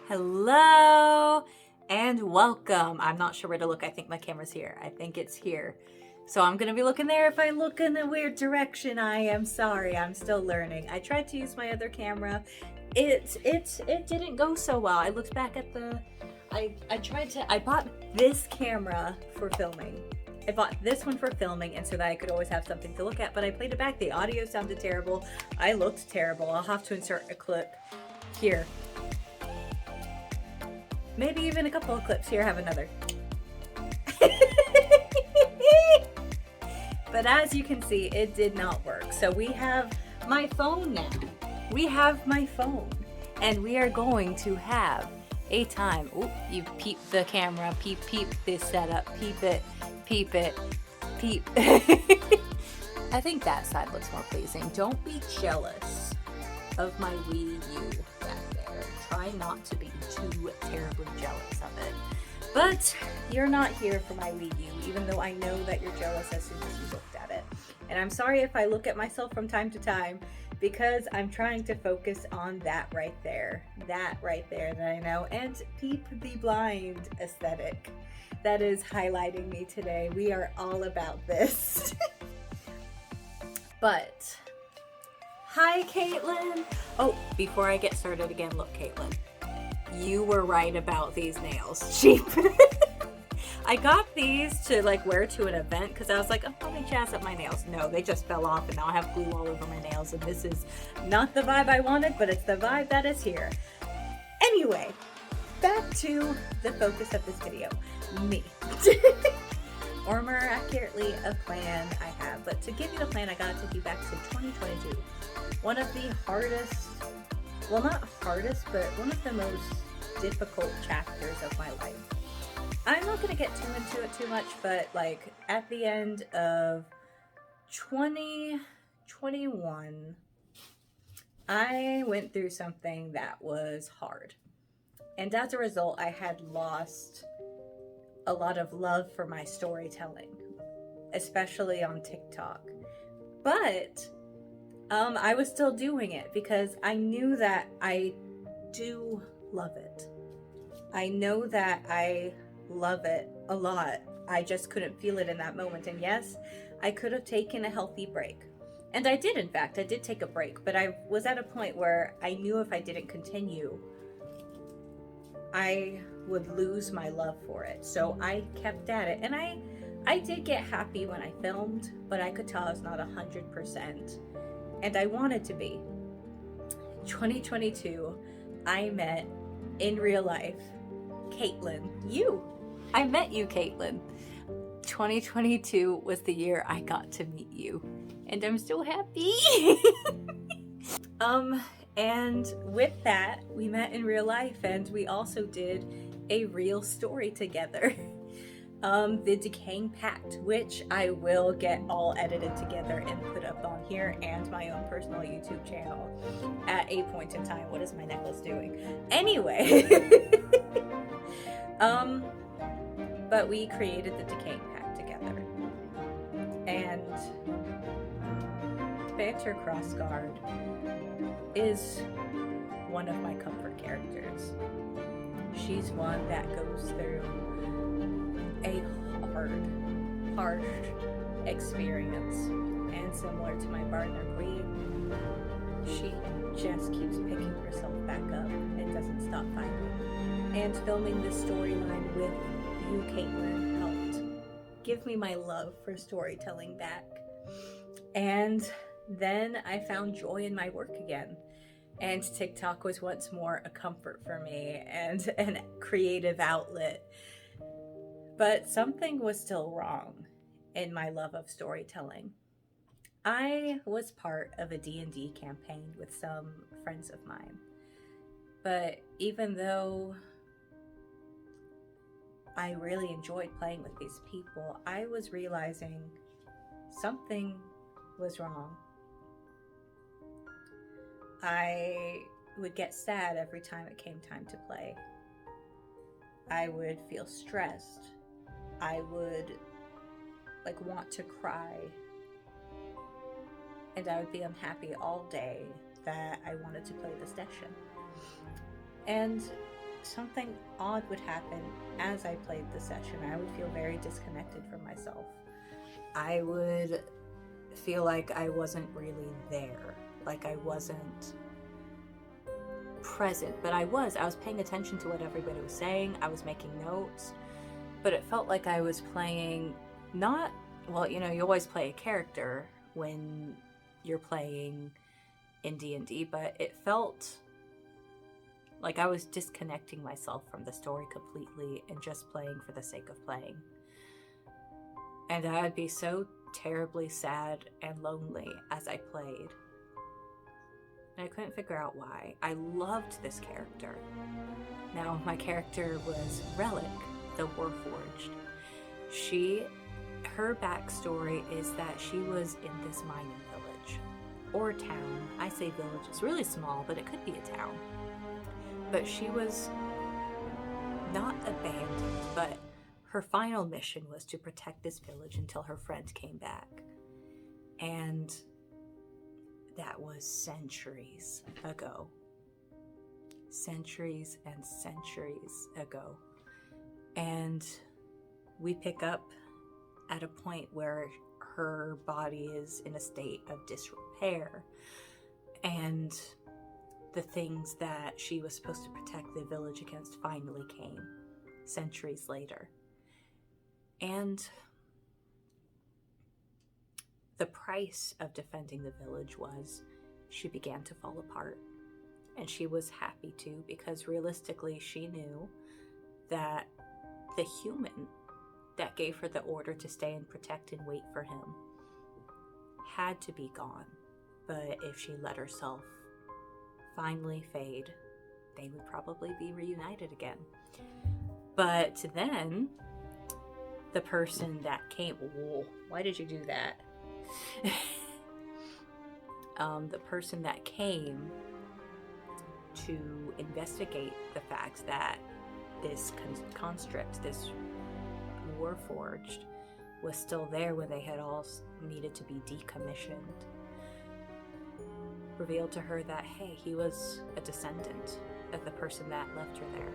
Hello and welcome. I'm not sure where to look. I think my camera's here. I think it's here. So I'm going to be looking there. If I look in a weird direction, I am sorry. I'm still learning. I tried to use my other camera. It didn't go so well. I looked back at the I bought this camera for filming. I bought this one for filming and so that I could always have something to look at, but I played it back. The audio sounded terrible. I looked terrible. I'll have to insert a clip here. Maybe even a couple of clips. Here, have another. But as you can see, it did not work. So we have my phone now. We have my phone. And we are going to have a time. Ooh, you peep the camera. Peep, peep this setup. Peep it. Peep it. Peep. I think that side looks more pleasing. Don't be jealous of my Wii U back there. Try not to be too terribly jealous of it. But you're not here for my Wii U, even though I know that you're jealous as soon as you looked at it. And I'm sorry if I look at myself from time to time, because I'm trying to focus on that right there. That right there that I know. And peep the blind aesthetic that is highlighting me today. We are all about this. But hi, Caitlin. Oh, before I get started again, look, Caitlin, you were right about these nails. Cheap. I got these to wear to an event because I was like, oh, let me jazz up my nails. No, they just fell off and now I have glue all over my nails, and this is not the vibe I wanted, but it's the vibe that is here. Anyway, back to the focus of this video, me. Or more accurately, a plan I have. But to give you the plan, I gotta take you back to 2022. One of the hardest, well, not hardest, but one of the most difficult chapters of my life. I'm not gonna get too into it too much, but at the end of 2021, I went through something that was hard. And as a result, I had lost a lot of love for my storytelling, especially on TikTok. But I was still doing it because I knew that I do love it. I know that I love it a lot. I just couldn't feel it in that moment. And yes, I could have taken a healthy break. And I did, in fact. I did take a break. But I was at a point where I knew if I didn't continue, I would lose my love for it. So I kept at it. And I did get happy when I filmed, but I could tell I was not 100%. And I wanted to be. 2022, I met in real life Caitlin. You. I met you, Caitlin. 2022 was the year I got to meet you. And I'm so happy. And with that, we met in real life, and we also did a real story together. The Decaying Pact, which I will get all edited together and put up on here and my own personal YouTube channel at a point in time. What is my necklace doing? Anyway, but we created the Decaying Pact together. And Banter Crossguard is one of my comfort characters. She's one that goes through a harsh experience, and similar to my partner Queen, she just keeps picking herself back up and doesn't stop fighting. And filming this storyline with you, Caitlin, helped give me my love for storytelling back. And then I found joy in my work again. And TikTok was once more a comfort for me and a creative outlet. But something was still wrong in my love of storytelling. I was part of a D&D campaign with some friends of mine. But even though I really enjoyed playing with these people, I was realizing something was wrong. I would get sad every time it came time to play. I would feel stressed. I would want to cry. And I would be unhappy all day that I wanted to play the session. And something odd would happen as I played the session. I would feel very disconnected from myself. I would feel like I wasn't really there, like I wasn't present, but I was paying attention to what everybody was saying. I was making notes, but it felt like I was playing not, well, you know, you always play a character when you're playing in D&D, but it felt like I was disconnecting myself from the story completely and just playing for the sake of playing. And I would be so terribly sad and lonely as I played. And I couldn't figure out why. I loved this character. Now, my character was Relic, the Warforged. Her backstory is that she was in this mining village. Or town. I say village. It's really small, but it could be a town. But she was not abandoned, but her final mission was to protect this village until her friend came back. And that was centuries ago. Centuries and centuries ago. And we pick up at a point where her body is in a state of disrepair. And the things that she was supposed to protect the village against finally came centuries later. And the price of defending the village was she began to fall apart. And she was happy to, because realistically she knew that the human that gave her the order to stay and protect and wait for him had to be gone. But if she let herself finally fade, they would probably be reunited again. But then the person that came, whoa, why did you do that? The person that came to investigate the fact that this construct, this Warforged, was still there when they had all needed to be decommissioned, revealed to her that, hey, he was a descendant of the person that left her there.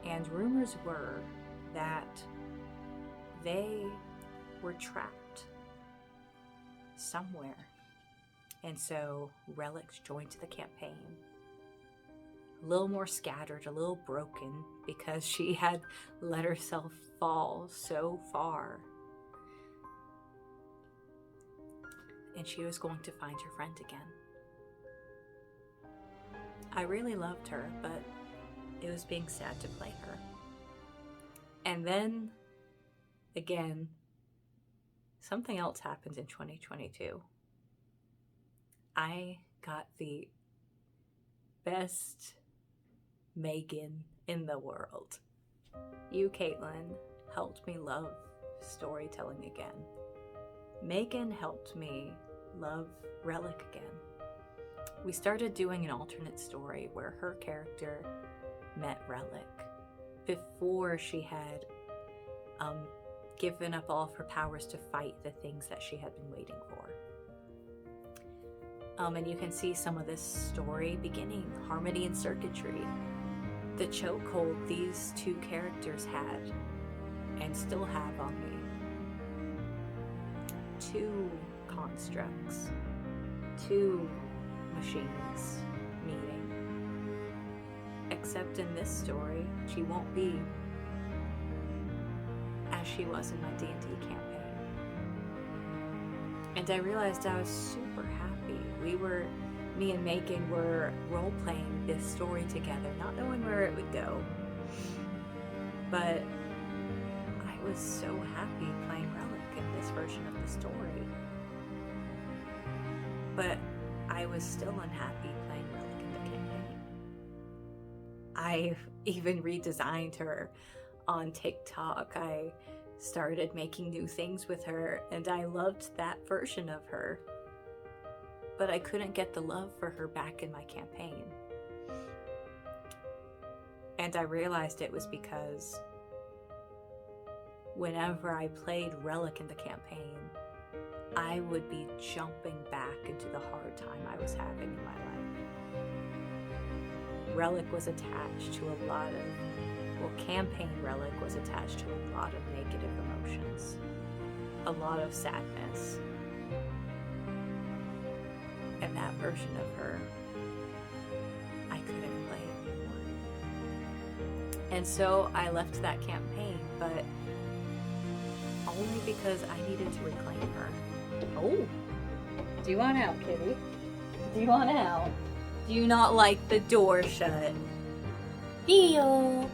And rumors were that they were trapped somewhere. And so Relic joined the campaign. A little more scattered, a little broken, because she had let herself fall so far. And she was going to find her friend again. I really loved her, but it was being sad to play her. And then, again, something else happened in 2022. I got the best Megan in the world. You, Caitlin, helped me love storytelling again. Megan helped me love Relic again. We started doing an alternate story where her character met Relic before she had given up all of her powers to fight the things that she had been waiting for. And you can see some of this story beginning, harmony and circuitry. The chokehold these two characters had and still have on me. Two constructs, two machines meeting. Except in this story, she won't be as she was in my D&D campaign. And I realized I was super happy. Me and Megan were role-playing this story together, not knowing where it would go. But I was so happy playing Relic in this version of the story. But I was still unhappy playing Relic in the campaign. I even redesigned her on TikTok. I started making new things with her, and I loved that version of her. But I couldn't get the love for her back in my campaign. And I realized it was because whenever I played Relic in the campaign, I would be jumping back into the hard time I was having in my life. Relic was attached to a lot of, well, campaign Relic was attached to a lot of negative emotions, a lot of sadness. And that version of her, I couldn't play anymore. And so I left that campaign, but only because I needed to reclaim her. Oh, do you want out, kitty? Do you want out? Do you not like the door shut? Theo!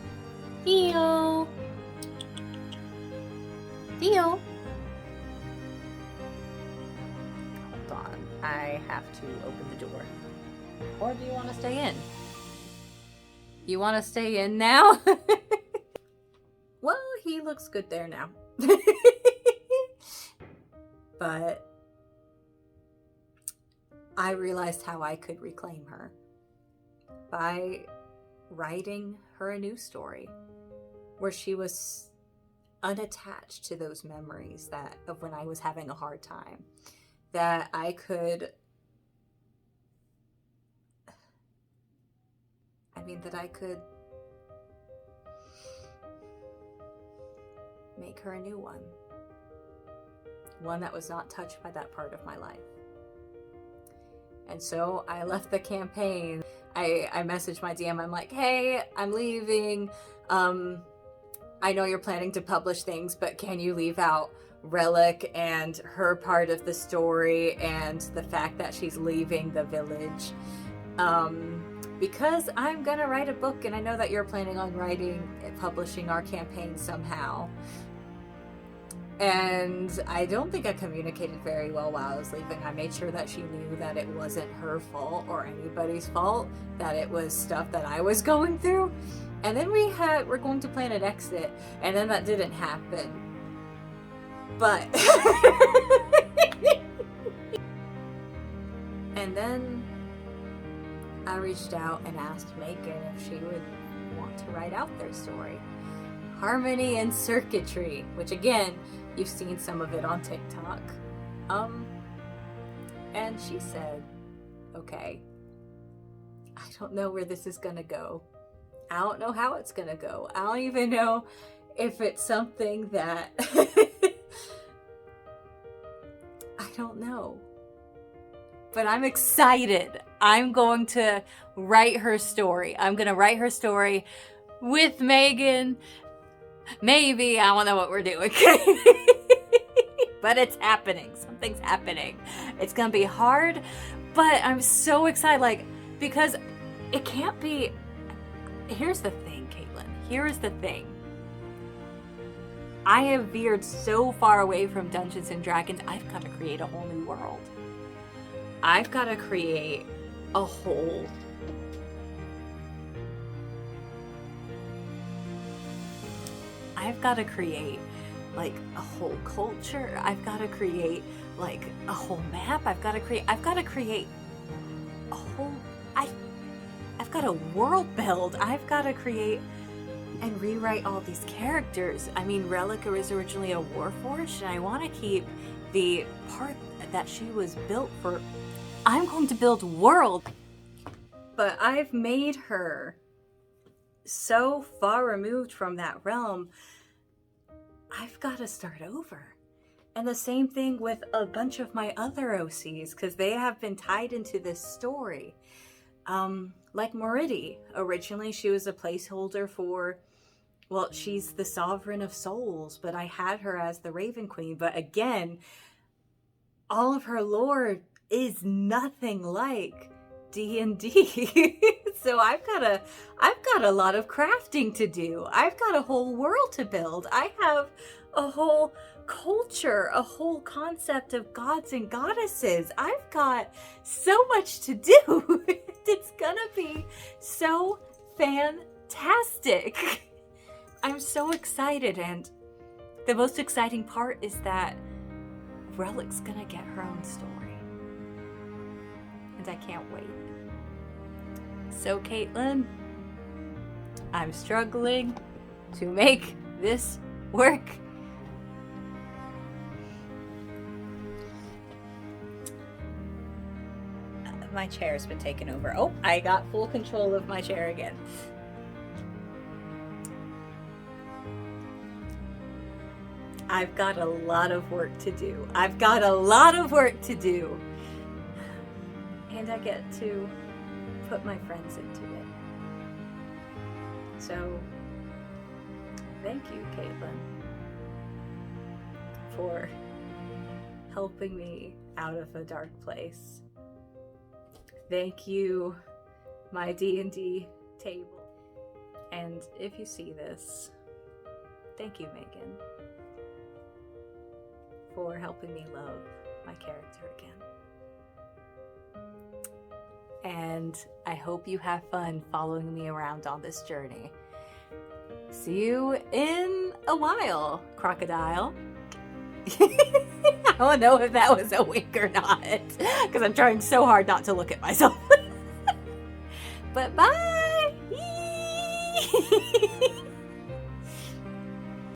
Theo! Theo! Hold on, I have to open the door. Or do you want to stay in? You want to stay in now? Well, he looks good there now. But I realized how I could reclaim her by writing her a new story where she was unattached to those memories of when I was having a hard time, that I could make her a new one that was not touched by that part of my life. And so I left the campaign. I messaged my DM. I'm like, hey, I'm leaving. I know you're planning to publish things, but can you leave out Relic and her part of the story and the fact that she's leaving the village? Because I'm gonna write a book, and I know that you're planning on publishing our campaign somehow. And I don't think I communicated very well while I was leaving. I made sure that she knew that it wasn't her fault or anybody's fault, that it was stuff that I was going through. And then we're going to plan an exit, and then that didn't happen. But and then I reached out and asked Megan if she would want to write out their story. Harmony and Circuitry, which again, you've seen some of it on TikTok. And she said, okay, I don't know where this is gonna go. I don't know how it's gonna go. I don't even know if it's something that I don't know. But I'm excited. I'm going to write her story. I'm gonna write her story with Megan. Maybe, I don't know what we're doing. But it's happening. Something's happening. It's gonna be hard, but I'm so excited, because it can't be. Here's the thing, Caitlin. Here's the thing. I have veered so far away from Dungeons and Dragons, I've got to create a whole new world. I've got to create a whole a whole culture. I've got to create a whole map. I've got to create a whole I've got a world build. I've got to create and rewrite all these characters. I mean, Relic was originally a warforged, and I want to keep the part that she was built for. I'm going to build world, but I've made her so far removed from that realm. I've got to start over. And the same thing with a bunch of my other OCs, because they have been tied into this story. Like Meridi. Originally, she was a placeholder for, well, she's the Sovereign of Souls, but I had her as the Raven Queen. But again, all of her lore is nothing like D&D. So I've got a lot of crafting to do. I've got a whole world to build. I have a whole culture, a whole concept of gods and goddesses. I've got so much to do. It's gonna be so fantastic. I'm so excited, and the most exciting part is that Relic's gonna get her own story. And I can't wait. So, Caitlin, I'm struggling to make this work. my chair's been taken over. Oh, I got full control of my chair again. I've got a lot of work to do. I've got a lot of work to do. And I get to put my friends into it. So, thank you, Caitlin, for helping me out of a dark place. Thank you, my D&D table. And if you see this, thank you, Megan, for helping me love my character again. And I hope you have fun following me around on this journey. See you in a while, crocodile. I don't know if that was a wink or not, because I'm trying so hard not to look at myself. But bye!